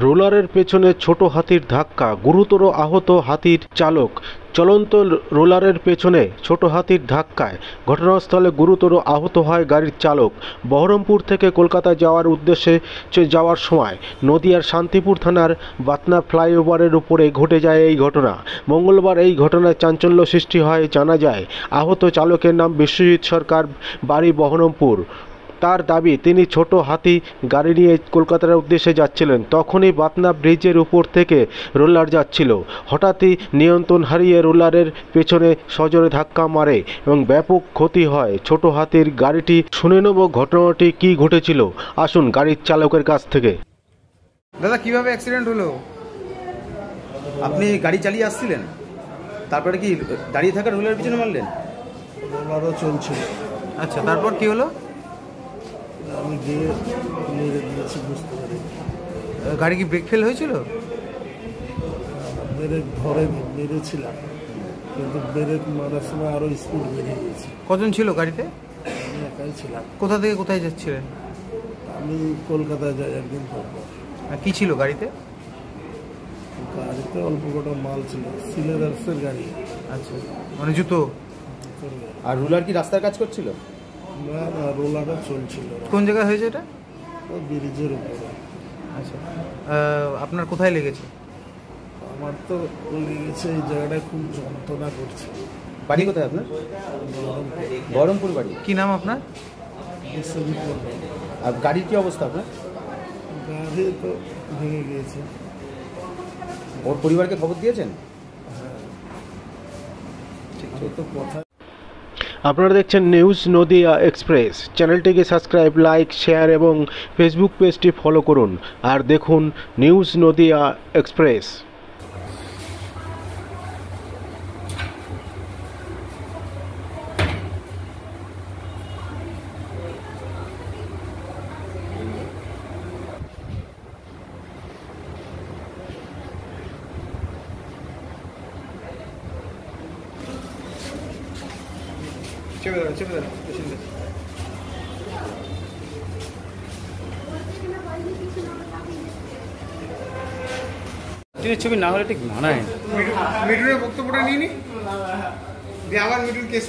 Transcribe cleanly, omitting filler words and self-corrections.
রোলারের পেছনে ছোট হাতির ধাক্কা, গুরুতর আহত হাতির চালক। চলন্ত রোলারের পেছনে ছোট হাতির ধাক্কায় ঘটনাস্থলে গুরুতর আহত হয় গাড়ির চালক। বহরমপুর থেকে কলকাতা যাওয়ার উদ্দেশ্যে যাওয়ার সময় নদিয়ার শান্তিপুর থানার বাতনা ফ্লাইওভারের উপরে ঘটে যায় এই ঘটনা। মঙ্গলবার এই ঘটনায় চাঞ্চল্য সৃষ্টি হয়। জানা যায়, আহত চালকের নাম বিশ্বজিৎ সরকার, বাড়ি বহরমপুর। তার দাবি, তিনি ছোট হাতি গাড়ি নিয়ে কলকাতার উদ্দেশ্যে যাচ্ছিলেন। তখনই বাতনা ব্রিজের উপর থেকে রোলার যাচ্ছিল। হঠাৎই নিয়ন্ত্রণ হারিয়ে রোলারের পেছনে সজোরে ধাক্কা মারে এবং ব্যাপক ক্ষতি হয় ছোট হাতির গাড়িটি। শুনে নেব ঘটনাটি কি ঘটেছিল, আসুন গাড়ির চালকের কাছ থেকে। দাদা, কিভাবে অ্যাক্সিডেন্ট হলো? আপনি গাড়ি চালিয়ে আসছিলেন, তারপরে কি দাঁড়িয়ে থাকা রোলারের পিছনে মারলেন? রোলারও চলছিল। আচ্ছা, তারপর কি হলো? আমি গিয়ে মেরে দিয়েছি, বুঝতে পারি। গাড়ি কি ব্রেক ফেল হয়েছিল? ব্রেক ধরে মেরেছিলাম, কিন্তু ব্রেক মারার সময় আরও স্পিড বেড়ে গিয়েছে। কজন ছিল গাড়িতে? আমি একাই ছিলাম। কোথা থেকে কোথায় যাচ্ছিলেন? আমি কলকাতায় যাই একদিন পর। কি ছিল গাড়িতে? গাড়িতে অল্প কটা মাল ছিল, সিলেদার্সের গাড়ি। আচ্ছা, মানে জুতো। আর রোলার কি রাস্তার কাজ করছিল? না না, রোলারও চলছিল। কোন জায়গায় হয়েছে এটা? ব্রিজের উপরে। আচ্ছা, আপনার কোথায় লেগেছে? আমার তো লেগেছে এই জায়গাটায়, খুব যন্ত্রণা করছে। বাড়ি কোথায় আপনার? বহরমপুর বাড়ি। কি নাম আপনার? আর গাড়ির কি অবস্থা আপনার? গাড়ি তো ভেঙে গিয়েছে। ওর পরিবারকে খবর দিয়েছেন? তো কথা। আপনারা দেখছেন নিউজ নদিয়া এক্সপ্রেস। চ্যানেলটিকে সাবস্ক্রাইব, লাইক, শেয়ার এবং ফেসবুক পেজটি ফলো করুন। আর দেখুন নিউজ নদিয়া এক্সপ্রেস। চেপে দাঁড়ান ছবি না হলে ঠিক মানায়। মিঠুনের বক্তব্যটা নিয়ে নি, দিয়ে আবার মিঠুন কেস